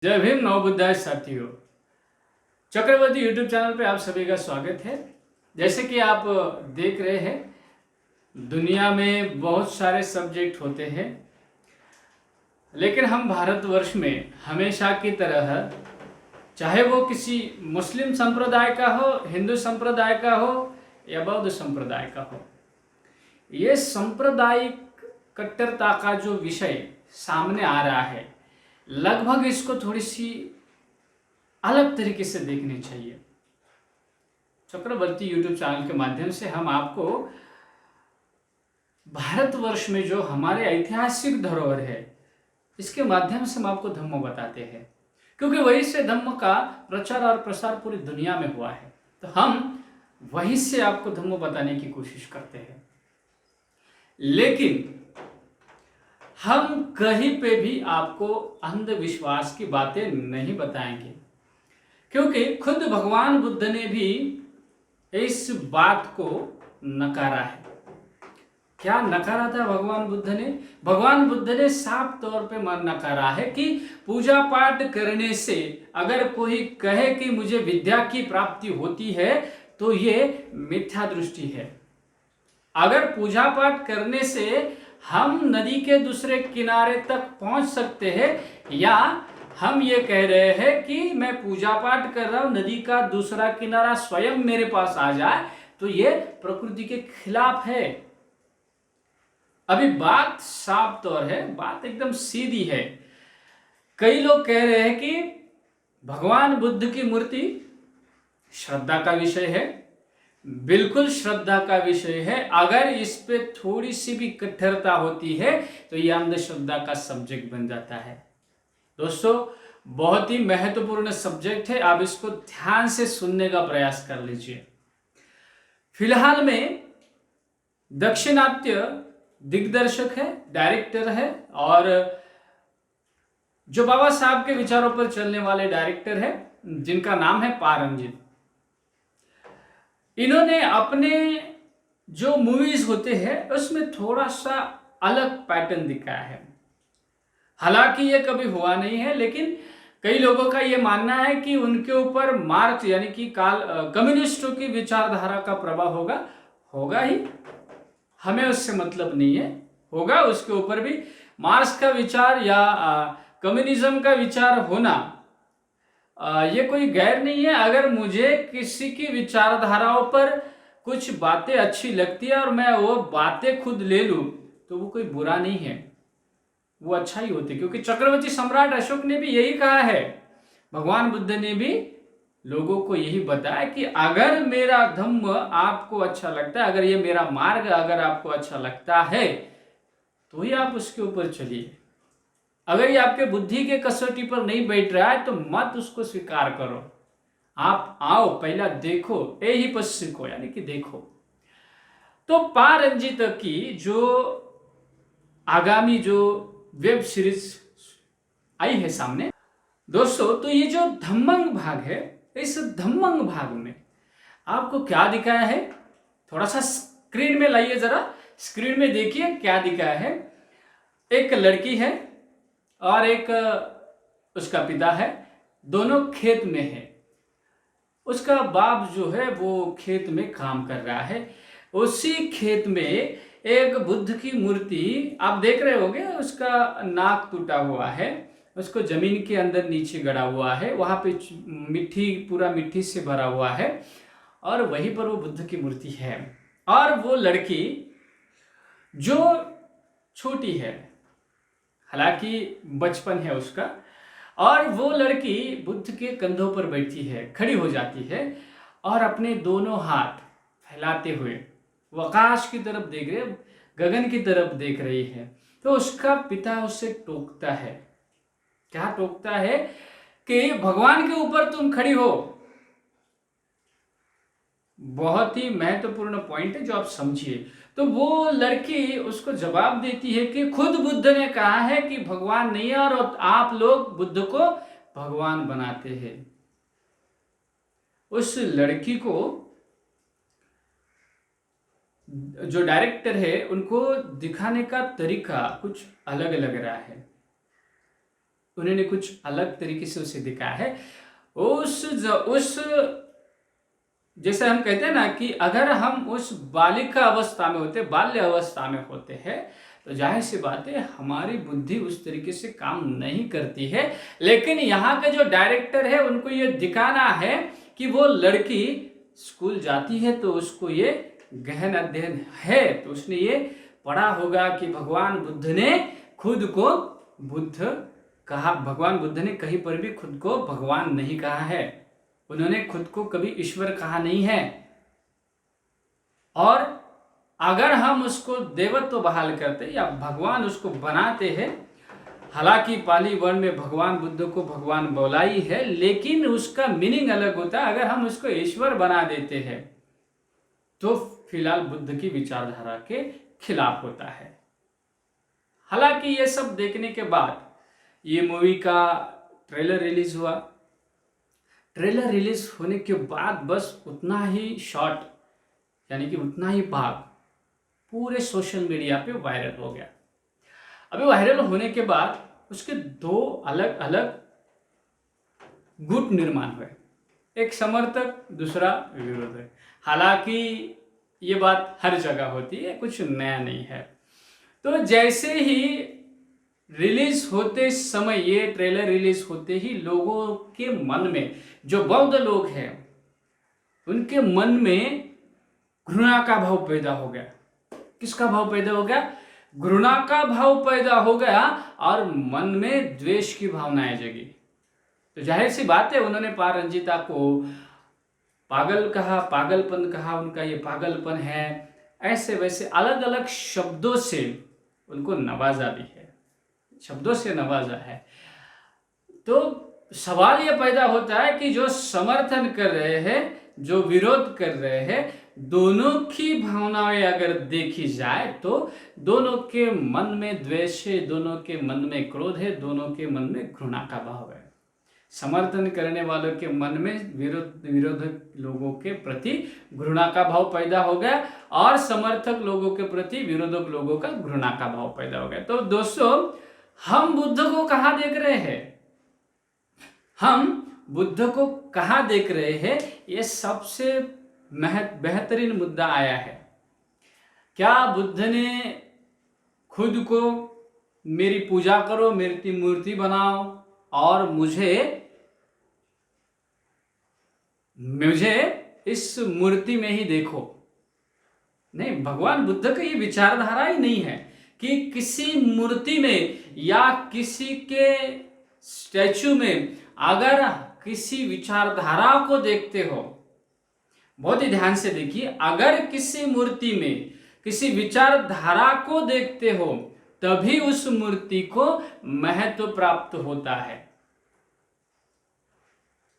जय भीम नवबुद्धाय साथियों। चक्रवर्ती YouTube channel पे आप सभी का स्वागत है। जैसे कि आप देख रहे हैं, दुनिया में बहुत सारे सब्जेक्ट होते हैं, लेकिन हम भारतवर्ष में हमेशा की तरह, चाहे वो किसी मुस्लिम संप्रदाय का हो, हिंदू संप्रदाय का हो या बौद्ध संप्रदाय का हो, ये सांप्रदायिक कट्टरता का जो विषय सामने आ रहा है, लगभग इसको थोड़ी सी अलग तरीके से देखनी चाहिए। चक्रवर्ती यूट्यूब चैनल के माध्यम से हम आपको भारतवर्ष में जो हमारे ऐतिहासिक धरोहर है, इसके माध्यम से हम आपको धम्म बताते हैं, क्योंकि वही से धम्म का प्रचार और प्रसार पूरी दुनिया में हुआ है। तो हम वहीं से आपको धम्म बताने की कोशिश करते हैं, लेकिन हम कहीं पे भी आपको अंधविश्वास की बातें नहीं बताएंगे, क्योंकि खुद भगवान बुद्ध ने भी इस बात को नकारा है। क्या नकारा था भगवान बुद्ध ने? भगवान बुद्ध ने साफ तौर पे नकारा है कि पूजा पाठ करने से अगर कोई कहे कि मुझे विद्या की प्राप्ति होती है तो ये मिथ्या दृष्टि है। अगर पूजा पाठ करने से हम नदी के दूसरे किनारे तक पहुंच सकते हैं, या हम ये कह रहे हैं कि मैं पूजा पाठ कर रहा हूं, नदी का दूसरा किनारा स्वयं मेरे पास आ जाए, तो ये प्रकृति के खिलाफ है। अभी बात साफ तौर है, बात एकदम सीधी है। कई लोग कह रहे हैं कि भगवान बुद्ध की मूर्ति श्रद्धा का विषय है। बिल्कुल श्रद्धा का विषय है। अगर इस पे थोड़ी सी भी कट्टरता होती है तो यह अंधश्रद्धा का सब्जेक्ट बन जाता है। दोस्तों, बहुत ही महत्वपूर्ण सब्जेक्ट है, आप इसको ध्यान से सुनने का प्रयास कर लीजिए। फिलहाल में दक्षिणात्य दिग्दर्शक है, डायरेक्टर है, और जो बाबा साहब के विचारों पर चलने वाले डायरेक्टर है, जिनका नाम है पा रंजित। इन्होंने अपने जो मूवीज होते हैं उसमें थोड़ा सा अलग पैटर्न दिखाया है। हालांकि ये कभी हुआ नहीं है, लेकिन कई लोगों का ये मानना है कि उनके ऊपर मार्क्स यानी कि कम्युनिस्टों की विचारधारा का प्रभाव होगा ही। हमें उससे मतलब नहीं है, होगा उसके ऊपर भी। मार्क्स का विचार या कम्युनिज्म का विचार होना ये कोई गैर नहीं है। अगर मुझे किसी की विचारधाराओं पर कुछ बातें अच्छी लगती है और मैं वो बातें खुद ले लूं, तो वो कोई बुरा नहीं है, वो अच्छा ही होती है। क्योंकि चक्रवर्ती सम्राट अशोक ने भी यही कहा है, भगवान बुद्ध ने भी लोगों को यही बताया कि अगर मेरा धम्म आपको अच्छा लगता है, अगर ये मेरा मार्ग अगर आपको अच्छा लगता है, तो ही आप उसके ऊपर चलिए। अगर ये आपके बुद्धि के कसौटी पर नहीं बैठ रहा है तो मत उसको स्वीकार करो। आप आओ, पहला देखो, ए ही पश्चिको, यानी कि देखो। तो पा रंजित की जो आगामी जो वेब सीरीज आई है सामने दोस्तों, तो ये जो धम्मंग भाग है, इस धम्मंग भाग में आपको क्या दिखाया है, थोड़ा सा स्क्रीन में लाइए, जरा स्क्रीन में देखिए क्या दिखाया है। एक लड़की है और एक उसका पिता है, दोनों खेत में है। उसका बाप जो है वो खेत में काम कर रहा है। उसी खेत में एक बुद्ध की मूर्ति आप देख रहे होंगे, उसका नाक टूटा हुआ है, उसको जमीन के अंदर नीचे गड़ा हुआ है, वहां पे मिट्टी, पूरा मिट्टी से भरा हुआ है, और वहीं पर वो बुद्ध की मूर्ति है। और वो लड़की जो छोटी है, हालांकि बचपन है उसका, और वो लड़की बुद्ध के कंधों पर बैठी है, खड़ी हो जाती है और अपने दोनों हाथ फैलाते हुए वो आकाश की तरफ देख रहे, गगन की तरफ देख रही है। तो उसका पिता उससे टोकता है। क्या टोकता है? कि भगवान के ऊपर तुम खड़ी हो। बहुत ही महत्वपूर्ण पॉइंट है जो आप समझिए। तो वो लड़की उसको जवाब देती है कि खुद बुद्ध ने कहा है कि भगवान नहीं है, और आप लोग बुद्ध को भगवान बनाते हैं। उस लड़की को जो डायरेक्टर है उनको दिखाने का तरीका कुछ अलग लग रहा है। उन्होंने कुछ अलग तरीके से उसे दिखाया है। उस जैसे हम कहते हैं ना कि अगर हम उस बालिका अवस्था में होते, बाल्य अवस्था में होते हैं, तो जाहिर सी बात है हमारी बुद्धि उस तरीके से काम नहीं करती है। लेकिन यहाँ के जो डायरेक्टर है उनको ये दिखाना है कि वो लड़की स्कूल जाती है तो उसको ये गहन अध्ययन है, तो उसने ये पढ़ा होगा कि भगवान बुद्ध ने खुद को बुद्ध कहा, भगवान बुद्ध ने कहीं पर भी खुद को भगवान नहीं कहा है, उन्होंने खुद को कभी ईश्वर कहा नहीं है। और अगर हम उसको देवत्व बहाल करते या भगवान उसको बनाते हैं, हालांकि पाली वर्ण में भगवान बुद्ध को भगवान बोलाई है, लेकिन उसका मीनिंग अलग होता है। अगर हम उसको ईश्वर बना देते हैं तो फिलहाल बुद्ध की विचारधारा के खिलाफ होता है। हालांकि ये सब देखने के बाद ये मूवी का ट्रेलर रिलीज हुआ। ट्रेलर रिलीज होने के बाद बस उतना ही शॉट यानी कि उतना ही भाग पूरे सोशल मीडिया पे वायरल हो गया। अभी वायरल होने के बाद उसके दो अलग अलग गुट निर्माण हुए, एक समर्थक दूसरा विरोध है। हालांकि ये बात हर जगह होती है, कुछ नया नहीं है। तो जैसे ही रिलीज होते समय, ये ट्रेलर रिलीज होते ही लोगों के मन में, जो बौद्ध लोग हैं उनके मन में घृणा का भाव पैदा हो गया। किसका भाव पैदा हो गया? घृणा का भाव पैदा हो गया और मन में द्वेष की भावनाएं जगी। तो जाहिर सी बात है उन्होंने पारंजिता को पागल कहा, पागलपन कहा, उनका ये पागलपन है, ऐसे वैसे अलग अलग शब्दों से उनको नवाजा भी है, शब्दों से नवाजा है। तो सवाल ये पैदा होता है कि जो समर्थन कर रहे हैं, जो विरोध कर रहे हैं, दोनों की भावनाएं अगर देखी जाए तो दोनों के मन में द्वेष है, दोनों के मन में क्रोध है, दोनों के मन में घृणा का भाव है। समर्थन करने वालों के मन में विरोधक लोगों के प्रति घृणा का भाव पैदा हो गया और समर्थक लोगों के प्रति विरोधक लोगों का घृणा का भाव पैदा हो गया। तो दोस्तों, हम बुद्ध को कहाँ देख रहे हैं? हम बुद्ध को कहाँ देख रहे हैं? ये सबसे बेहतरीन मुद्दा आया है। क्या बुद्ध ने खुद को मेरी पूजा करो, मेरी मूर्ति बनाओ और मुझे इस मूर्ति में ही देखो? नहीं, भगवान बुद्ध का ये विचारधारा ही नहीं है कि किसी मूर्ति में या किसी के स्टैचू में अगर किसी विचारधारा को देखते हो, बहुत ही ध्यान से देखिए, अगर किसी मूर्ति में किसी विचारधारा को देखते हो तभी उस मूर्ति को महत्व प्राप्त होता है।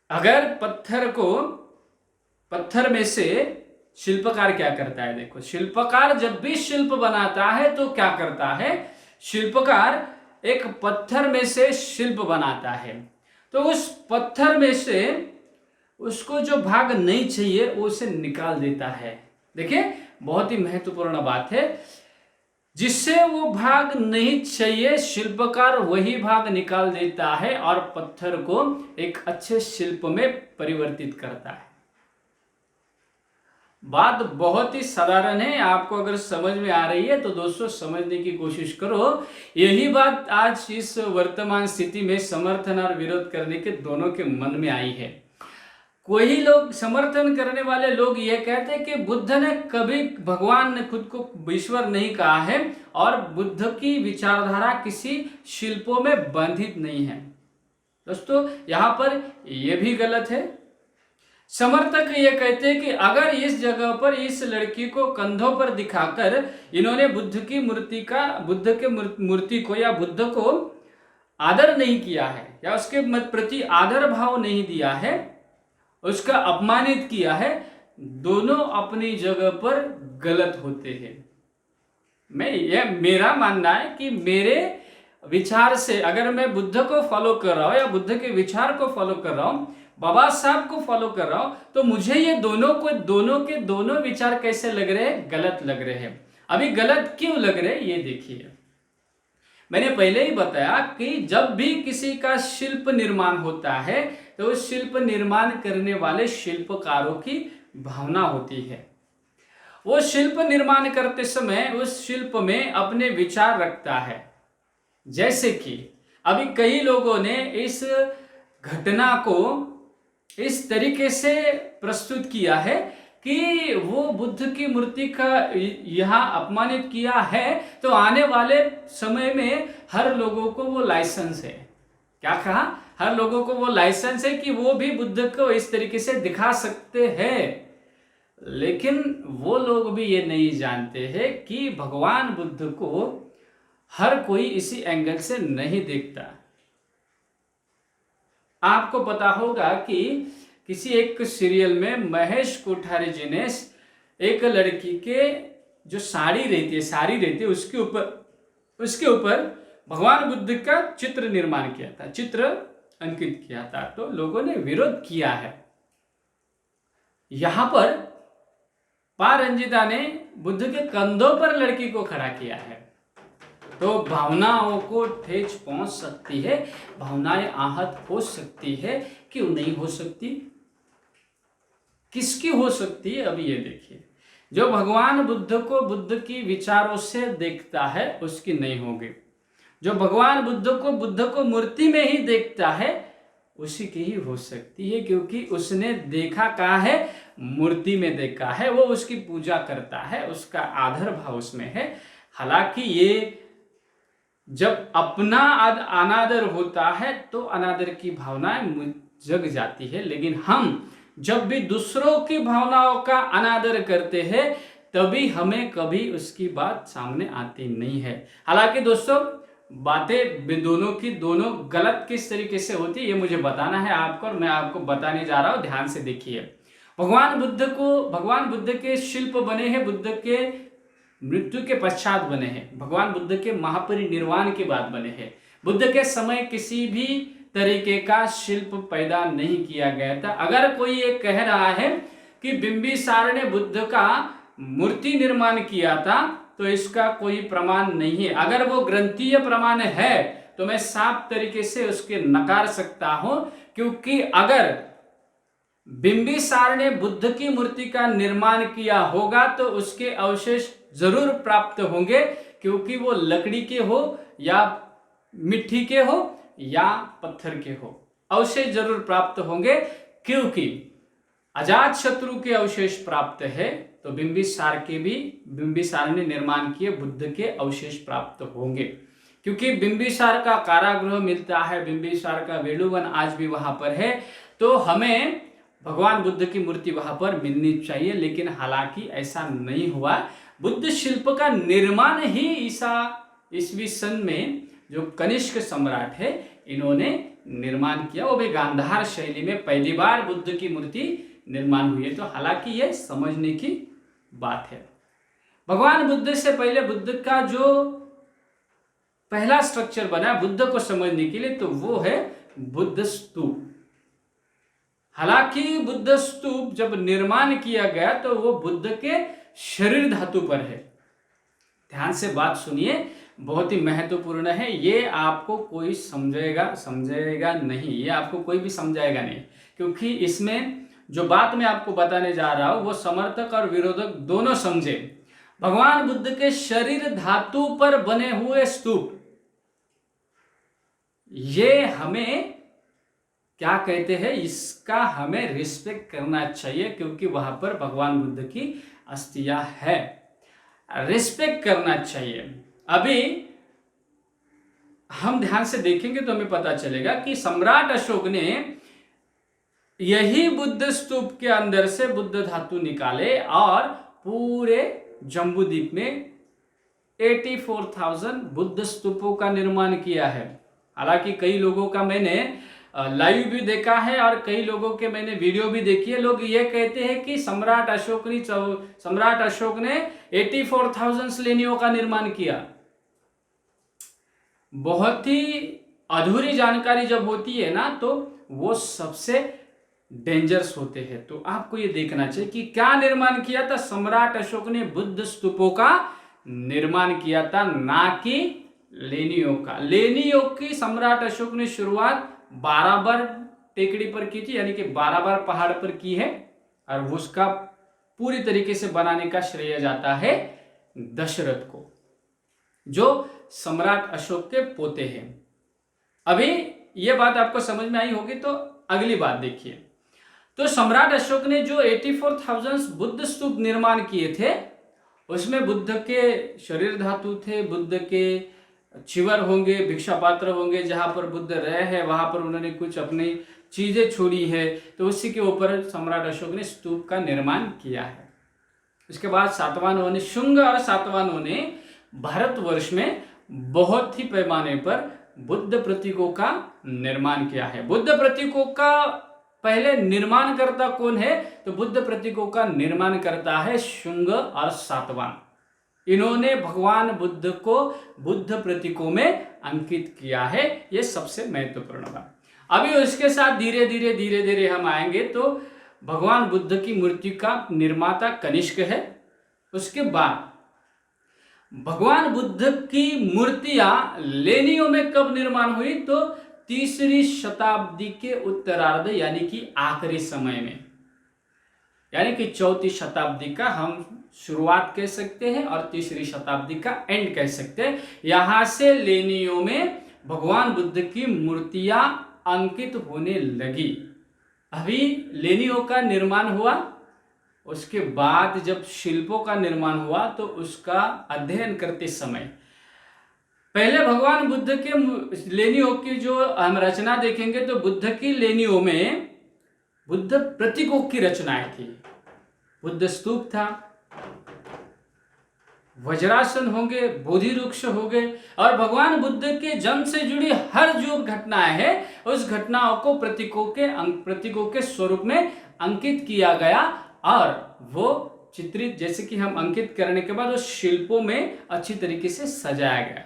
अगर पत्थर में से शिल्पकार क्या करता है? देखो, शिल्पकार जब भी शिल्प बनाता है तो क्या करता है? शिल्पकार एक पत्थर में से शिल्प बनाता है, तो उस पत्थर में से उसको जो भाग नहीं चाहिए वो उसे निकाल देता है। देखिए, बहुत ही महत्वपूर्ण बात है, जिससे वो भाग नहीं चाहिए शिल्पकार वही भाग निकाल देता है और पत्थर को एक अच्छे शिल्प में परिवर्तित करता है। बात बहुत ही साधारण है, आपको अगर समझ में आ रही है तो दोस्तों समझने की कोशिश करो। यही बात आज इस वर्तमान स्थिति में समर्थन और विरोध करने के दोनों के मन में आई है। कोई लोग, समर्थन करने वाले लोग ये कहते हैं कि बुद्ध ने कभी, भगवान ने खुद को ईश्वर नहीं कहा है और बुद्ध की विचारधारा किसी शिल्पों में बंधित नहीं है। दोस्तों, यहाँ पर यह भी गलत है। समर्थक ये कहते हैं कि अगर इस जगह पर इस लड़की को कंधों पर दिखाकर इन्होंने बुद्ध के मूर्ति को या बुद्ध को आदर नहीं किया है या उसके प्रति आदर भाव नहीं दिया है, उसका अपमानित किया है, दोनों अपनी जगह पर गलत होते हैं। मेरा मानना है कि मेरे विचार से अगर मैं बुद्ध को फॉलो कर रहा हूं या बुद्ध के विचार को फॉलो कर रहा हूं, बाबा साहब को फॉलो कर रहा हूं, तो मुझे ये दोनों विचार कैसे लग रहे हैं? गलत लग रहे हैं। अभी गलत क्यों लग रहे हैं ये देखिए। मैंने पहले ही बताया कि जब भी किसी का शिल्प निर्माण होता है तो उस शिल्प निर्माण करने वाले शिल्पकारों की भावना होती है। वो शिल्प निर्माण करते समय उस शिल्प में अपने विचार रखता है। जैसे कि अभी कई लोगों ने इस घटना को इस तरीके से प्रस्तुत किया है कि वो बुद्ध की मूर्ति का यहाँ अपमानित किया है तो आने वाले समय में हर लोगों को वो लाइसेंस है। क्या कहा? हर लोगों को वो लाइसेंस है कि वो भी बुद्ध को इस तरीके से दिखा सकते हैं। लेकिन वो लोग भी ये नहीं जानते हैं कि भगवान बुद्ध को हर कोई इसी एंगल से नहीं देखता। आपको पता होगा कि किसी एक सीरियल में महेश कोठारी जी ने एक लड़की के जो साड़ी रहती है उसके ऊपर भगवान बुद्ध का चित्र निर्माण किया था, चित्र अंकित किया था। तो लोगों ने विरोध किया है। यहां पर पा रंजिता ने बुद्ध के कंधों पर लड़की को खड़ा किया है। तो भावनाओं को ठेस पहुंच सकती है, भावनाएं आहत हो सकती है। क्यों नहीं हो सकती? किसकी हो सकती है? अभी ये देखिए, जो भगवान बुद्ध को बुद्ध की विचारों से देखता है उसकी नहीं होगी। जो भगवान बुद्ध को मूर्ति में ही देखता है उसी की ही हो सकती है, क्योंकि उसने देखा कहाँ है? मूर्ति में देखा है। वो उसकी पूजा करता है, उसका आदर भाव उसमें है। हालांकि ये जब अपना अनादर होता है तो अनादर की भावनाएं जग जाती है, लेकिन हम जब भी दूसरों की भावनाओं का अनादर करते हैं तभी हमें कभी उसकी बात सामने आती नहीं है। हालांकि दोस्तों, बातें दोनों की दोनों गलत किस तरीके से होती है ये मुझे बताना है आपको, और मैं आपको बताने जा रहा हूं। ध्यान से देखिए। भगवान बुद्ध के शिल्प बने हैं, बुद्ध के मृत्यु के पश्चात बने हैं, भगवान बुद्ध के महापरिनिर्वाण के बाद बने हैं। बुद्ध के समय किसी भी तरीके का शिल्प पैदा नहीं किया गया था। अगर कोई ये कह रहा है कि बिंबिसार ने बुद्ध का मूर्ति निर्माण किया था तो इसका कोई प्रमाण नहीं है। अगर वो ग्रंथीय प्रमाण है तो मैं साफ तरीके से उसके नकार सकता हूं, क्योंकि अगर बिंबिसार ने बुद्ध की मूर्ति का निर्माण किया होगा तो उसके अवशेष जरूर प्राप्त होंगे, क्योंकि वो लकड़ी के हो या मिट्टी के हो या पत्थर के हो, अवशेष जरूर प्राप्त होंगे। क्योंकि अजात शत्रु के अवशेष प्राप्त है तो बिंबिसार ने निर्माण किए बुद्ध के अवशेष प्राप्त होंगे। क्योंकि बिंबिसार का कारागृह मिलता है, बिंबिसार का वेणुवन आज भी वहां पर है, तो हमें भगवान बुद्ध की मूर्ति वहां पर मिलनी चाहिए। लेकिन हालांकि ऐसा नहीं हुआ। बुद्ध शिल्प का निर्माण ही ईसवी सन में जो कनिष्क सम्राट है इन्होंने निर्माण किया, वो भी गांधार शैली में पहली बार बुद्ध की मूर्ति निर्माण हुई है। तो हालांकि ये समझने की बात है। भगवान बुद्ध से पहले बुद्ध का जो पहला स्ट्रक्चर बना बुद्ध को समझने के लिए तो वो है बुद्ध स्तूप। हालांकि बुद्ध स्तूप जब निर्माण किया गया तो वो बुद्ध के शरीर धातु पर है। ध्यान से बात सुनिए, बहुत ही महत्वपूर्ण है। ये आपको कोई समझेगा नहीं, ये आपको कोई भी समझाएगा नहीं, क्योंकि इसमें जो बात मैं आपको बताने जा रहा हूं वो समर्थक और विरोधक दोनों समझे। भगवान बुद्ध के शरीर धातु पर बने हुए स्तूप, ये हमें क्या कहते हैं, इसका हमें रिस्पेक्ट करना चाहिए, क्योंकि वहां पर भगवान बुद्ध की अस्थियां है, रिस्पेक्ट करना चाहिए। अभी हम ध्यान से देखेंगे तो हमें पता चलेगा कि सम्राट अशोक ने यही बुद्ध स्तूप के अंदर से बुद्ध धातु निकाले और पूरे जम्बूद्वीप में 84,000 बुद्ध स्तूपों का निर्माण किया है। हालांकि कई लोगों का मैंने लाइव भी देखा है और कई लोगों के मैंने वीडियो भी देखी है। लोग ये कहते हैं कि सम्राट अशोक ने 84,000 शिलान्यासों का निर्माण किया। बहुत ही अधूरी जानकारी जब होती है ना तो वो सबसे डेंजरस होते हैं। तो आपको ये देखना चाहिए कि क्या निर्माण किया था। सम्राट अशोक ने बुद्ध स्तूपों का निर्माण किया था, ना कि लेनी योग का। लेनी योग की सम्राट अशोक ने शुरुआत 12 बार टेकड़ी पर की थी, यानी कि 12 बार पहाड़ पर की है, और उसका पूरी तरीके से बनाने का श्रेय जाता है दशरथ को, जो सम्राट अशोक के पोते हैं। अभी यह बात आपको समझ में आई होगी, तो अगली बात देखिए। तो सम्राट अशोक ने जो 84,000 बुद्ध स्तूप निर्माण किए थे, उसमें बुद्ध के शरीर धातु थे, बुद्ध के चिवर होंगे, भिक्षा पात्र होंगे, जहां पर बुद्ध रहे हैं वहां पर उन्होंने कुछ अपनी चीजें छोड़ी है, तो उसी के ऊपर सम्राट अशोक ने स्तूप का निर्माण किया है। उसके बाद सातवाहनों ने, शुंग और सातवाहनों ने भारतवर्ष में बहुत ही पैमाने पर बुद्ध प्रतीकों का निर्माण किया है। बुद्ध प्रतीकों का पहले निर्माण करता कौन है? तो बुद्ध प्रतीकों का निर्माण करता है शुंग और सातवाहन। इन्होंने भगवान बुद्ध को बुद्ध प्रतीकों में अंकित किया है। यह सबसे महत्वपूर्ण बात। अभी उसके साथ धीरे धीरे हम आएंगे तो भगवान बुद्ध की मूर्ति का निर्माता कनिष्क है। उसके बाद भगवान बुद्ध की मूर्तियां लेनियों में कब निर्माण हुई? तो 3री शताब्दी के उत्तरार्ध, यानी कि आखिरी समय में, यानी कि 4वीं शताब्दी का हम शुरुआत कह सकते हैं और 3री शताब्दी का एंड कह सकते हैं। यहां से लेनियों में भगवान बुद्ध की मूर्तियां अंकित होने लगी। अभी लेनियों का निर्माण हुआ, उसके बाद जब शिल्पों का निर्माण हुआ तो उसका अध्ययन करते समय पहले भगवान बुद्ध के लेनियों की जो हम रचना देखेंगे तो बुद्ध की लेनियों में बुद्ध प्रतीकों की रचनाएं थी। बुद्ध स्तूप था, वज्रासन होंगे, बोधि वृक्ष हो गए, और भगवान बुद्ध के जन्म से जुड़ी हर जो घटनाएं है उस घटनाओं को प्रतीकों के स्वरूप में अंकित किया गया, और वो चित्रित, जैसे कि हम अंकित करने के बाद उस शिल्पों में अच्छी तरीके से सजाया गया।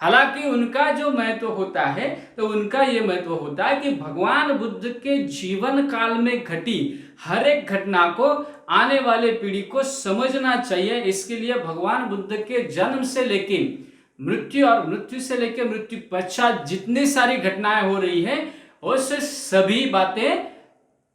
हालांकि उनका जो महत्व होता है, तो उनका ये महत्व होता है कि भगवान बुद्ध के जीवन काल में घटी हर एक घटना को आने वाले पीढ़ी को समझना चाहिए। इसके लिए भगवान बुद्ध के जन्म से लेकर मृत्यु और मृत्यु से लेकर मृत्यु पश्चात जितनी सारी घटनाएं हो रही है, उस सभी बातें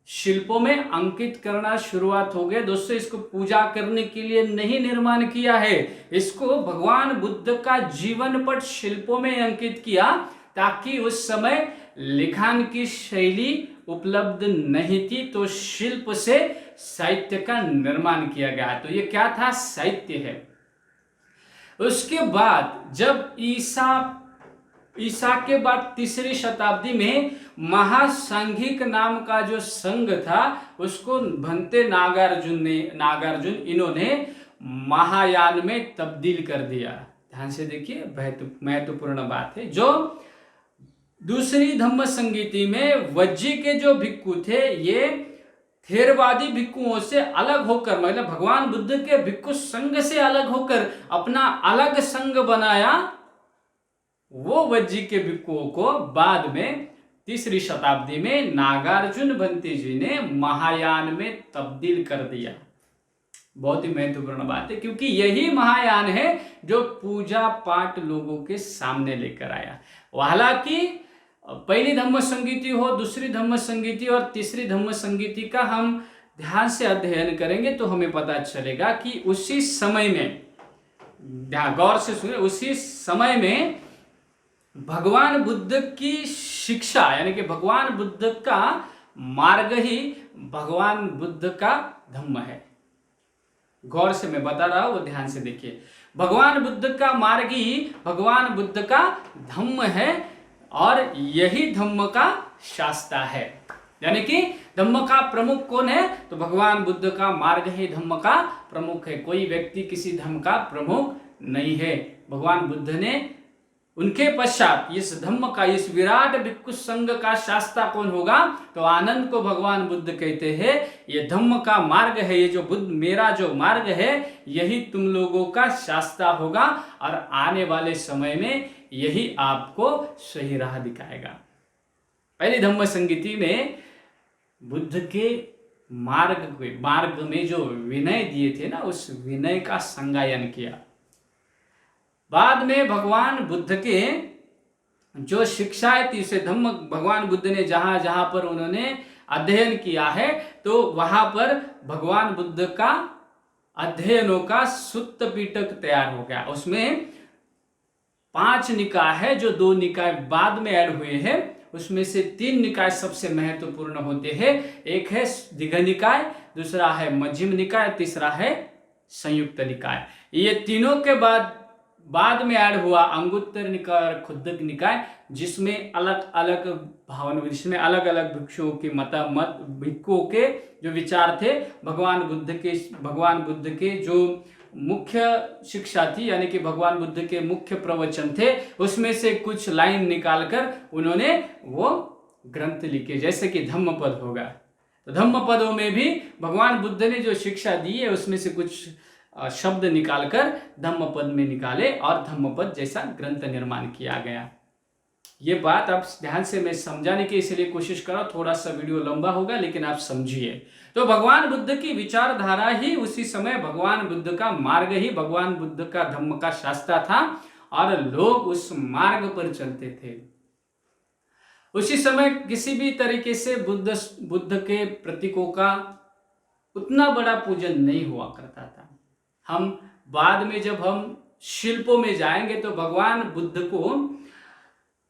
शिल्पों में अंकित करना शुरुआत हो गए। दोस्तों, इसको पूजा करने के लिए नहीं निर्माण किया है, इसको भगवान बुद्ध का जीवन पट शिल्पों में अंकित किया, ताकि उस समय लिखान की शैली उपलब्ध नहीं थी, तो शिल्प से साहित्य का निर्माण किया गया। तो ये क्या था? साहित्य है। उसके बाद जब ईसा के बाद 3री शताब्दी में महासांघिक नाम का जो संघ था, उसको भंते नागार्जुन इन्होंने महायान में तब्दील कर दिया। ध्यान से देखिए, महत्वपूर्ण बात है। जो 2री धम्म संगीति में वज्जी के जो भिक्खु थे, ये थेरवादी भिक्खुओं से अलग होकर, मतलब भगवान बुद्ध के भिक्खु संघ से अलग होकर अपना अलग संघ बनाया। वो वज्जी के भिक्खुओं को बाद में 3री शताब्दी में नागार्जुन भंते जी ने महायान में तब्दील कर दिया। बहुत ही महत्वपूर्ण बात है, क्योंकि यही महायान है जो पूजा पाठ लोगों के सामने लेकर आया। हालांकि पहली धम्म संगीति हो, 2री धम्म संगीति और 3री धम्म संगीति का हम ध्यान से अध्ययन करेंगे तो हमें पता चलेगा कि उसी समय में, गौर से सुनिए, उसी समय में भगवान बुद्ध की शिक्षा, यानी कि भगवान बुद्ध का मार्ग ही भगवान बुद्ध का धम्म है। गौर से मैं बता रहा हूं, वो ध्यान से देखिए। भगवान बुद्ध का मार्ग ही भगवान बुद्ध का धम्म है, और यही धम्म का शास्ता है। यानी कि धम्म का प्रमुख कौन है? तो भगवान बुद्ध का मार्ग ही धम्म का प्रमुख है। कोई व्यक्ति किसी धम्म का प्रमुख नहीं है। भगवान बुद्ध ने उनके पश्चात इस धम्म का, इस विराट भिक्खु संघ का शास्ता कौन होगा? तो आनंद को भगवान बुद्ध कहते हैं, ये धम्म का मार्ग है, ये जो बुद्ध मेरा जो मार्ग है, यही तुम लोगों का शास्ता होगा, और आने वाले समय में यही आपको सही राह दिखाएगा। पहली धम्म संगीति में बुद्ध के मार्ग में जो विनय दिए थे ना, उस विनय का संगायन किया। बाद में भगवान बुद्ध के जो शिक्षाएं थी, उसे धम्म भगवान बुद्ध ने जहां जहां पर उन्होंने अध्ययन किया है, तो वहां पर भगवान बुद्ध का अध्ययनों का सुत्त पिटक तैयार हो गया। उसमें 5 निकाय है, जो 2 निकाय बाद में ऐड हुए हैं, उसमें से 3 निकाय सबसे महत्वपूर्ण होते हैं। एक है दीघ निकाय, दूसरा है मध्यम निकाय, तीसरा है संयुक्त निकाय। ये तीनों के बाद में ऐड हुआ अंगुत्तर निकाय और खुद्दक निकाय, जिसमें अलग अलग भावना, जिसमें अलग अलग भिक्षुओं के मत भिक्षुओं के जो विचार थे, भगवान बुद्ध के जो मुख्य शिक्षा थी, यानी कि भगवान बुद्ध के मुख्य प्रवचन थे, उसमें से कुछ लाइन निकालकर उन्होंने वो ग्रंथ लिखे, जैसे कि धम्मपद होगा। तो धम्मपदों में भी भगवान बुद्ध ने जो शिक्षा दी है, उसमें से कुछ शब्द निकालकर धम्मपद में निकाले और धम्मपद जैसा ग्रंथ निर्माण किया गया। ये बात आप ध्यान से मैं समझाने की इसलिए कोशिश कर रहा हूं, थोड़ा सा वीडियो लंबा होगा लेकिन आप समझिए। तो भगवान बुद्ध की विचारधारा ही उसी समय भगवान बुद्ध का मार्ग ही भगवान बुद्ध का धम्म का शास्त्र था और लोग उस मार्ग पर चलते थे। उसी समय किसी भी तरीके से बुद्ध के प्रतीकों का उतना बड़ा पूजन नहीं हुआ करता था। हम बाद में जब हम शिल्पों में जाएंगे तो भगवान बुद्ध को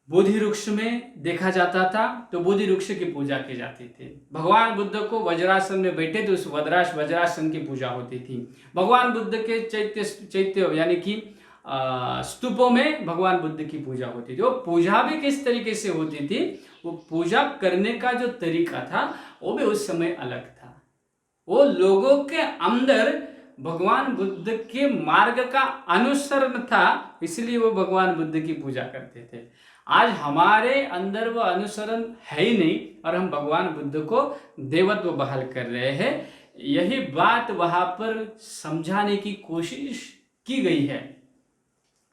बोधि वृक्ष में देखा जाता था, तो बोधि वृक्ष की पूजा की जाती थी। भगवान बुद्ध को वज्रासन में बैठे तो उस वज्रासन की पूजा होती थी। भगवान बुद्ध के चैत्य यानी कि स्तूपों में भगवान बुद्ध की पूजा होती थी। वो पूजा भी किस तरीके से होती थी, वो पूजा करने का जो तरीका था वो भी उस समय अलग था। वो लोगों के अंदर भगवान बुद्ध के मार्ग का अनुसरण था, इसलिए वो भगवान बुद्ध की पूजा करते थे। आज हमारे अंदर वो अनुसरण है ही नहीं और हम भगवान बुद्ध को देवत्व बहाल कर रहे हैं। यही बात वहां पर समझाने की कोशिश की गई है।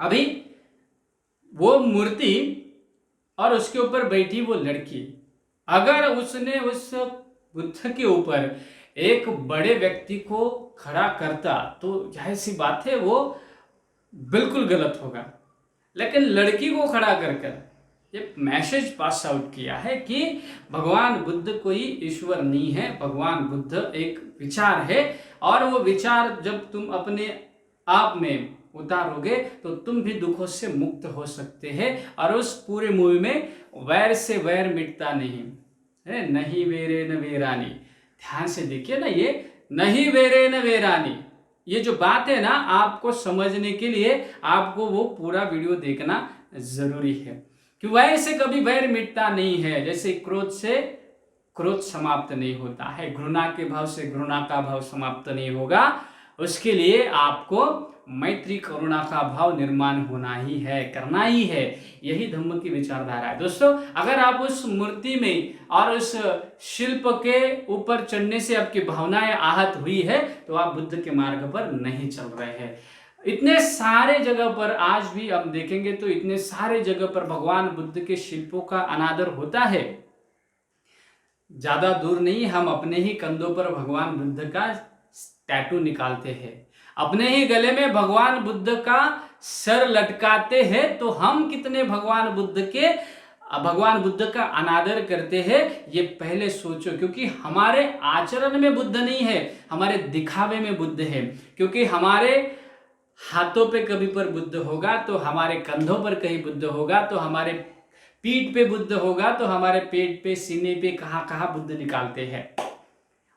अभी वो मूर्ति और उसके ऊपर बैठी वो लड़की, अगर उसने उस बुद्ध के ऊपर एक बड़े व्यक्ति को खड़ा करता तो जाहिर सी बात है वो बिल्कुल गलत होगा। लेकिन लड़की को खड़ा कर ये मैसेज पास आउट किया है कि भगवान बुद्ध कोई ईश्वर नहीं है, भगवान बुद्ध एक विचार है और वो विचार जब तुम अपने आप में उतारोगे तो तुम भी दुखों से मुक्त हो सकते हैं। और उस पूरे मूवी में वैर से वैर मिटता नहीं है, नहीं वेरे न वेरानी। ध्यान से देखिए ना, ये नहीं वेरे न वेरानी, ये जो बात है ना, आपको समझने के लिए आपको वो पूरा वीडियो देखना जरूरी है कि वैर से कभी वैर मिटता नहीं है। जैसे क्रोध से क्रोध समाप्त नहीं होता है, घृणा के भाव से घृणा का भाव समाप्त नहीं होगा, उसके लिए आपको मैत्री करुणा का भाव निर्माण होना ही है, करना ही है। यही धम्म की विचारधारा है। दोस्तों, अगर आप उस मूर्ति में और उस शिल्प के ऊपर चढ़ने से आपकी भावनाएं आहत हुई है तो आप बुद्ध के मार्ग पर नहीं चल रहे हैं। इतने सारे जगह पर आज भी हम देखेंगे तो इतने सारे जगह पर भगवान बुद्ध के शिल्पों का अनादर होता है। ज्यादा दूर नहीं, हम अपने ही कंधों पर भगवान बुद्ध का टैटू निकालते हैं, अपने ही गले में भगवान बुद्ध का सर लटकाते हैं, तो हम कितने भगवान बुद्ध का अनादर करते हैं ये पहले सोचो। क्योंकि हमारे आचरण में बुद्ध नहीं है, हमारे दिखावे में बुद्ध है। क्योंकि हमारे हाथों पे कभी पर बुद्ध होगा तो हमारे कंधों पर कहीं बुद्ध होगा, तो हमारे पीठ पे बुद्ध होगा तो हमारे पेट पे, सीने पे कहाँ कहाँ बुद्ध निकालते हैं।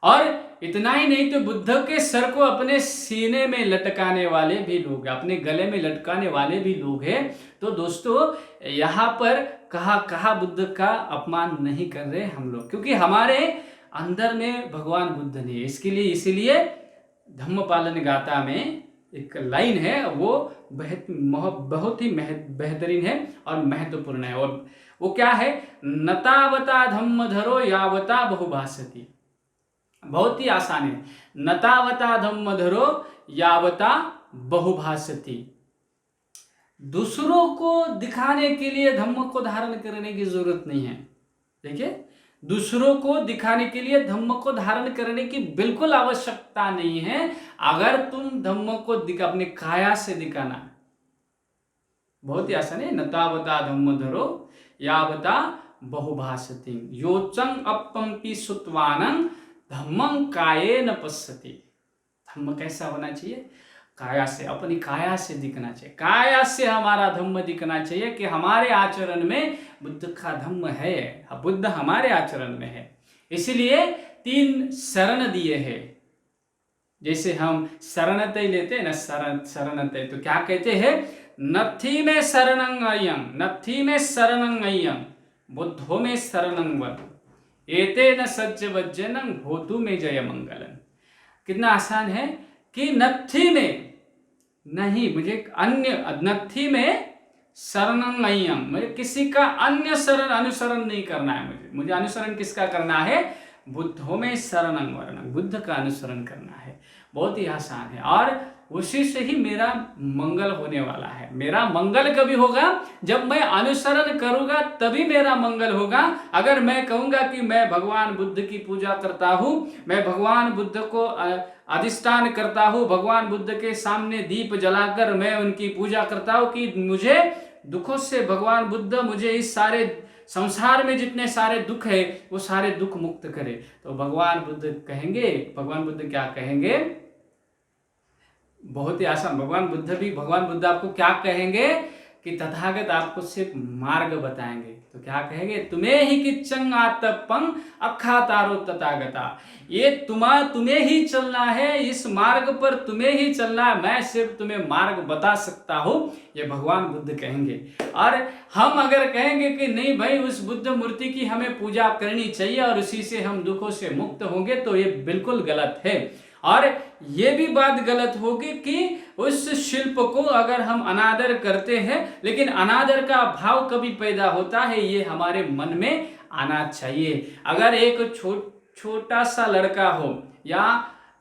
और इतना ही नहीं तो बुद्ध के सर को अपने सीने में लटकाने वाले भी लोग, अपने गले में लटकाने वाले भी लोग हैं। तो दोस्तों, यहाँ पर कहा बुद्ध का अपमान नहीं कर रहे हम लोग, क्योंकि हमारे अंदर में भगवान बुद्ध नहीं है। इसीलिए धम्मपालन गाथा में एक लाइन है, वो बहुत ही बेहतरीन है और महत्वपूर्ण है। और वो क्या है, नतावता धम्म धरो यावता बहुभाषति। बहुत ही आसान है, नतावता धम्म धरो यावता बहुभाषति। दूसरों को दिखाने के लिए धम्म को धारण करने की जरूरत नहीं है। देखिए, दूसरों को दिखाने के लिए धम्म को धारण करने की बिल्कुल आवश्यकता नहीं है। अगर तुम धम्म को अपने काया से दिखाना, बहुत ही आसान है। नतावता धम्मधरो यावता बहुभाषति योचं अपंपि सुत्वानं धम्मं कायेन पश्यति। धम्म कैसा होना चाहिए? काया से, अपनी काया से दिखना चाहिए। काया से हमारा धम्म दिखना चाहिए कि हमारे आचरण में बुद्ध का धम्म है, बुद्ध हमारे आचरण में है। इसलिए 3 शरण दिए हैं। जैसे हम शरणतय लेते हैं ना, शरणतय, तो क्या कहते हैं? नथी में शरणं अयं, नथी में शरणं अयं, बुद्धो में शरणं वर, एतेन सज्ज वज्जनं भूतु में जय मंगलम। कितना आसान है कि नथी में नहीं, मुझे अन्य, नथी में शरणं अयं, मुझे किसी का अन्य शरण अनुसरण नहीं करना है। मुझे अनुसरण किसका करना है? बुद्धों में शरणं वरणं, बुद्ध का अनुसरण करना है। बहुत ही आसान है और उसी से ही मेरा मंगल होने वाला है। मेरा मंगल कभी होगा? जब मैं अनुसरण करूंगा तभी मेरा मंगल होगा। अगर मैं कहूंगा कि मैं भगवान बुद्ध की पूजा करता हूं, मैं भगवान बुद्ध को अधिष्ठान करता हूं, भगवान बुद्ध के सामने दीप जलाकर मैं उनकी पूजा करता हूं कि मुझे दुखों से भगवान बुद्ध मुझे इस सारे संसार में जितने सारे दुख है वो सारे दुख मुक्त करे, तो भगवान बुद्ध कहेंगे, भगवान बुद्ध क्या कहेंगे? बहुत ही आसान, भगवान बुद्ध आपको क्या कहेंगे कि तथागत आपको सिर्फ मार्ग बताएंगे। तो क्या कहेंगे? तुम्हें ही किच्चंग आतपं अखातारो तथागता, ये तुम्हें ही चलना है, इस मार्ग पर तुम्हें ही चलना है, मैं सिर्फ तुम्हें मार्ग बता सकता हूँ, ये भगवान बुद्ध कहेंगे। और हम अगर कहेंगे कि नहीं भाई उस बुद्ध मूर्ति की हमें पूजा करनी चाहिए और उसी से हम दुखों से मुक्त होंगे, तो ये बिल्कुल गलत है। और ये भी बात गलत होगी कि उस शिल्प को अगर हम अनादर करते हैं, लेकिन अनादर का भाव कभी पैदा होता है ये हमारे मन में आना चाहिए। अगर एक छोटा सा लड़का हो या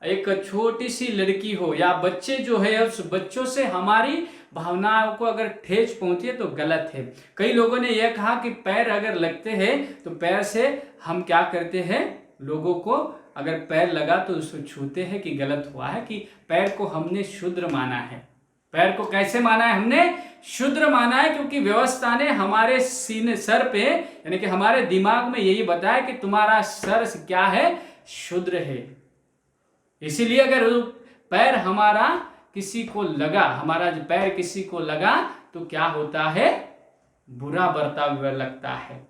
एक छोटी सी लड़की हो या बच्चे जो है, उस बच्चों से हमारी भावनाओं को अगर ठेस पहुंची है तो गलत है। कई लोगों ने यह कहा कि पैर अगर लगते हैं तो पैर से हम क्या करते हैं, लोगों को अगर पैर लगा तो उसको छूते हैं कि गलत हुआ है, कि पैर को हमने शूद्र माना है। पैर को कैसे माना है? हमने शूद्र माना है क्योंकि व्यवस्था ने हमारे सीने सर पे, यानी कि हमारे दिमाग में यही बताया कि तुम्हारा सर क्या है? शूद्र है। इसीलिए अगर पैर हमारा किसी को लगा, हमारा जो पैर किसी को लगा तो क्या होता है? बुरा बर्ताव लगता है।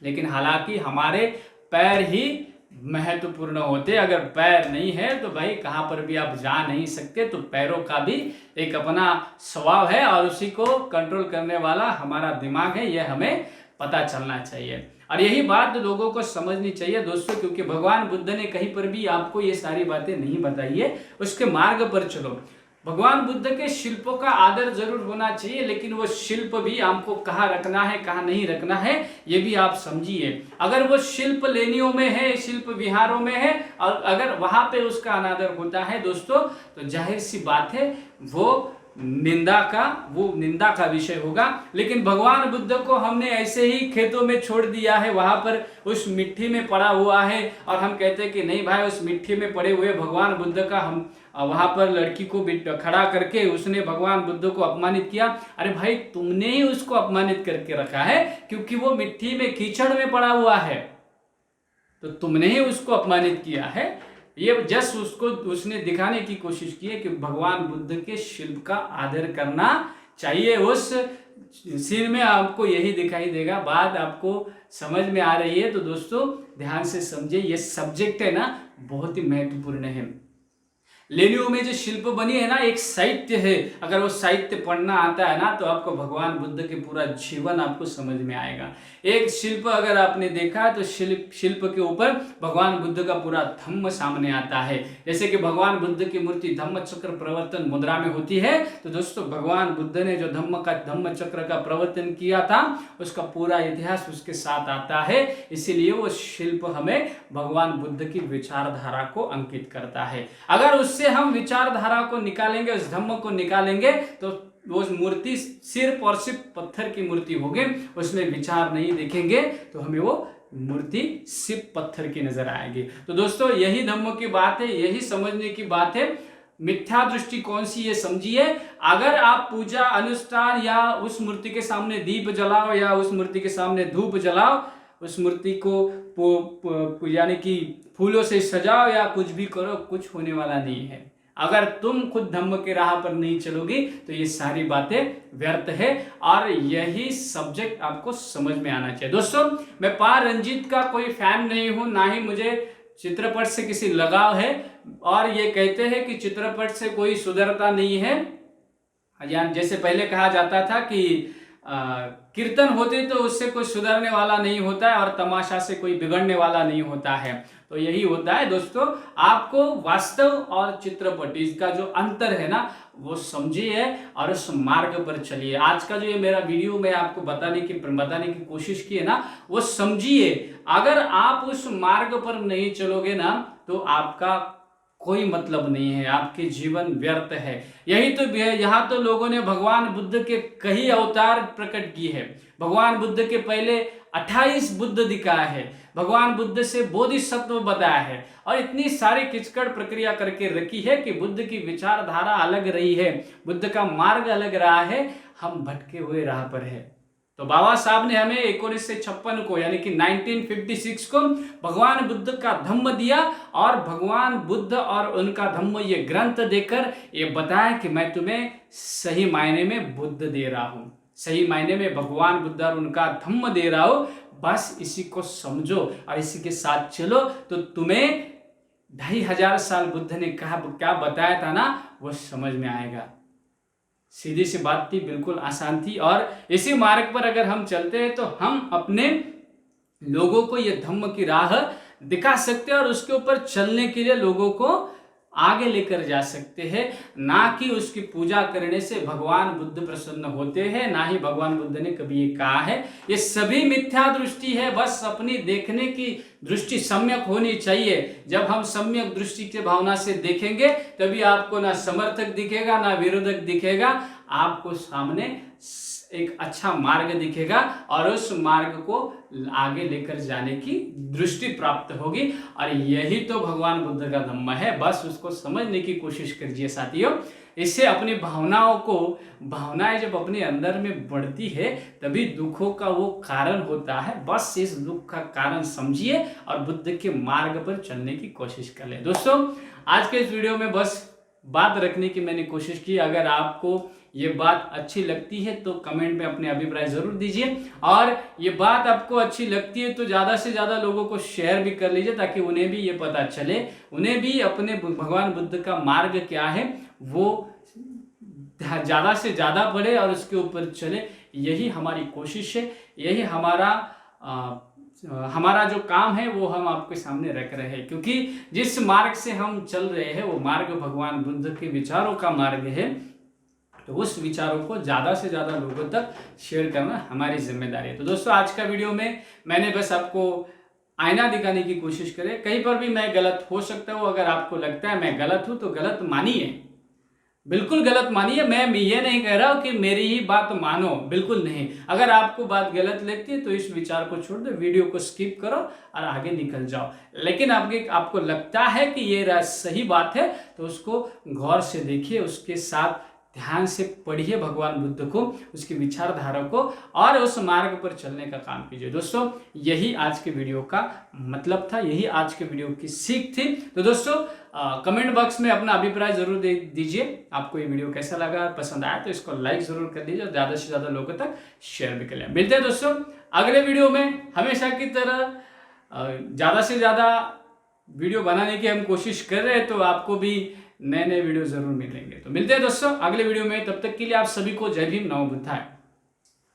लेकिन हालांकि हमारे पैर ही महत्वपूर्ण होते। अगर पैर नहीं है तो भाई कहाँ पर भी आप जा नहीं सकते। तो पैरों का भी एक अपना स्वभाव है और उसी को कंट्रोल करने वाला हमारा दिमाग है, यह हमें पता चलना चाहिए। और यही बात लोगों को समझनी चाहिए दोस्तों, क्योंकि भगवान बुद्ध ने कहीं पर भी आपको ये सारी बातें नहीं बताई है। उसके मार्ग पर चलो। भगवान बुद्ध के शिल्पों का आदर जरूर होना चाहिए, लेकिन वो शिल्प भी आपको कहाँ रखना है कहाँ नहीं रखना है ये भी आप समझिए। अगर वो शिल्प लेनियों में है, शिल्प विहारों में है और अगर वहां पे उसका अनादर होता है दोस्तों, तो जाहिर सी बात है वो निंदा का विषय होगा। लेकिन भगवान बुद्ध को हमने ऐसे ही खेतों में छोड़ दिया है, वहां पर उस मिट्टी में पड़ा हुआ है और हम कहते हैं कि नहीं भाई उस मिट्टी में पड़े हुए भगवान बुद्ध का हम वहां पर लड़की को खड़ा करके उसने भगवान बुद्ध को अपमानित किया। अरे भाई तुमने ही उसको अपमानित करके रखा है क्योंकि वो मिट्टी में कीचड़ में पड़ा हुआ है, तो तुमने ही उसको अपमानित किया है। ये जस्ट उसने दिखाने की कोशिश की है कि भगवान बुद्ध के शिल्प का आदर करना चाहिए। उस सीन में आपको यही दिखाई देगा। बात आपको समझ में आ रही है तो दोस्तों ध्यान से समझिए, ये सब्जेक्ट है ना बहुत ही महत्वपूर्ण है। लेनियो में जो शिल्प बनी है ना, एक साहित्य है। अगर वो साहित्य पढ़ना आता है ना तो आपको भगवान बुद्ध के पूरा जीवन आपको समझ में आएगा। एक शिल्प अगर आपने देखा तो शिल्प के ऊपर भगवान बुद्ध का पूरा धम्म सामने आता है। जैसे कि भगवान बुद्ध की मूर्ति धम्म चक्र प्रवर्तन मुद्रा में होती है, तो दोस्तों भगवान बुद्ध ने जो धम्म चक्र का प्रवर्तन किया था उसका पूरा इतिहास उसके साथ आता है। इसीलिए वो शिल्प हमें भगवान बुद्ध की विचारधारा को अंकित करता है। अगर उससे हम विचारधारा को निकालेंगे, उस धम्म को निकालेंगे, तो वो मूर्ति सिर्फ और सिर्फ पत्थर की मूर्ति होगी, उसमें विचार नहीं देखेंगे तो हमें वो मूर्ति सिर्फ पत्थर की नजर आएगी। तो दोस्तों यही धम्म की बात है, यही समझने की बात है। मिथ्या दृष्टि कौन सी ये समझिए। अगर आप पूजा अनुष्ठान या उस मूर्ति के सामने दीप जलाओ या उस मूर्ति के सामने धूप जलाओ, उस मूर्ति को यानी कि फूलों से सजाओ या कुछ भी करो, कुछ होने वाला नहीं है। अगर तुम खुद धम्म के राह पर नहीं चलोगी तो ये सारी बातें व्यर्थ है, और यही सब्जेक्ट आपको समझ में आना चाहिए। दोस्तों, मैं पा रंजीत का कोई फैन नहीं हूं, ना ही मुझे चित्रपट से किसी लगाव है, और ये कहते हैं कि चित्रपट से कोई सुधरता नहीं है। जैसे पहले कहा जाता था कि कीर्तन होते तो उससे कोई सुधरने वाला नहीं होता है और तमाशा से कोई बिगड़ने वाला नहीं होता है। तो यही होता है दोस्तों, आपको वास्तव और चित्रपट इसका जो अंतर है ना वो समझिए और उस मार्ग पर चलिए। आज का जो ये मेरा वीडियो मैं आपको बताने की कोशिश की है ना, वो समझिए। अगर आप उस मार्ग पर नहीं चलोगे ना तो आपका कोई मतलब नहीं है, आपके जीवन व्यर्थ है। यही तो यहाँ तो लोगों ने भगवान बुद्ध के कई अवतार प्रकट किए हैं। भगवान बुद्ध के पहले 28 बुद्ध दिखाया है, भगवान बुद्ध से बोधिसत्व बताया है, और इतनी सारी किचकड़ प्रक्रिया करके रखी है कि बुद्ध की विचारधारा अलग रही है, बुद्ध का मार्ग अलग रहा है, हम भटके हुए राह पर है। तो बाबा साहब ने हमें 1956 को यानी कि 1956 को भगवान बुद्ध का धम्म दिया, और भगवान बुद्ध और उनका धम्म ये ग्रंथ देकर ये बताया कि मैं तुम्हें सही मायने में बुद्ध दे रहा हूं, सही मायने में भगवान बुद्ध और उनका धम्म दे रहा हूं। बस इसी को समझो और इसी के साथ चलो तो तुम्हें 2500 साल बुद्ध ने क्या बताया था ना वो समझ में आएगा। सीधी सी बात थी, बिल्कुल आसान थी, और इसी मार्ग पर अगर हम चलते हैं तो हम अपने लोगों को ये धम्म की राह दिखा सकते हैं और उसके ऊपर चलने के लिए लोगों को आगे लेकर जा सकते हैं। ना कि उसकी पूजा करने से भगवान बुद्ध प्रसन्न होते हैं, ना ही भगवान बुद्ध ने कभी ये कहा है। ये सभी मिथ्या दृष्टि है, बस अपनी देखने की दृष्टि सम्यक होनी चाहिए। जब हम सम्यक दृष्टि की भावना से देखेंगे तभी आपको ना समर्थक दिखेगा ना विरोधक दिखेगा, आपको सामने एक अच्छा मार्ग दिखेगा और उस मार्ग को आगे लेकर जाने की दृष्टि प्राप्त होगी। और यही तो भगवान बुद्ध का धम्म है, बस उसको समझने की कोशिश कीजिए साथियों। इससे अपनी भावनाएं जब अपने अंदर में बढ़ती है तभी दुखों का वो कारण होता है। बस इस दुख का कारण समझिए और बुद्ध के मार्ग पर चलने की कोशिश कर ले। दोस्तों, आज के इस वीडियो में बस बात रखने की मैंने कोशिश की। अगर आपको ये बात अच्छी लगती है तो कमेंट में अपने अभिप्राय जरूर दीजिए, और ये बात आपको अच्छी लगती है तो ज़्यादा से ज़्यादा लोगों को शेयर भी कर लीजिए ताकि उन्हें भी ये पता चले, उन्हें भी अपने भगवान बुद्ध का मार्ग क्या है वो ज़्यादा से ज़्यादा पढ़े और उसके ऊपर चले। यही हमारी कोशिश है, यही हमारा जो काम है वो हम आपके सामने रख रहे हैं, क्योंकि जिस मार्ग से हम चल रहे हैं वो मार्ग भगवान बुद्ध के विचारों का मार्ग है। तो उस विचारों को ज़्यादा से ज़्यादा लोगों तक शेयर करना हमारी जिम्मेदारी है। तो दोस्तों, आज का वीडियो में मैंने बस आपको आईना दिखाने की कोशिश करे। कहीं पर भी मैं गलत हो सकता हूँ, अगर आपको लगता है मैं गलत हूँ तो गलत मानिए, बिल्कुल गलत मानिए। मैं ये नहीं कह रहा हूँ कि मेरी ही बात मानो, बिल्कुल नहीं। अगर आपको बात गलत लगती है तो इस विचार को छोड़ दो, वीडियो को स्किप करो और आगे निकल जाओ। लेकिन आपको लगता है कि ये सही बात है तो उसको गौर से देखिए, उसके साथ ध्यान से पढ़िए भगवान बुद्ध को, उसकी विचारधारा को, और उस मार्ग पर चलने का काम कीजिए। दोस्तों, यही आज के वीडियो का मतलब था, यही आज के वीडियो की सीख थी। तो दोस्तों, कमेंट बॉक्स में अपना अभिप्राय जरूर दीजिए। आपको ये वीडियो कैसा लगा, पसंद आया तो इसको लाइक जरूर कर दीजिए और ज़्यादा से ज़्यादा लोगों तक शेयर भी कर लें। मिलते हैं दोस्तों अगले वीडियो में। हमेशा की तरह ज़्यादा से ज़्यादा वीडियो बनाने की हम कोशिश कर रहे हैं, तो आपको भी नए वीडियो जरूर मिलेंगे। तो मिलते हैं दोस्तों अगले वीडियो में, तब तक के लिए आप सभी को जय भीम, नमो बुद्धाय।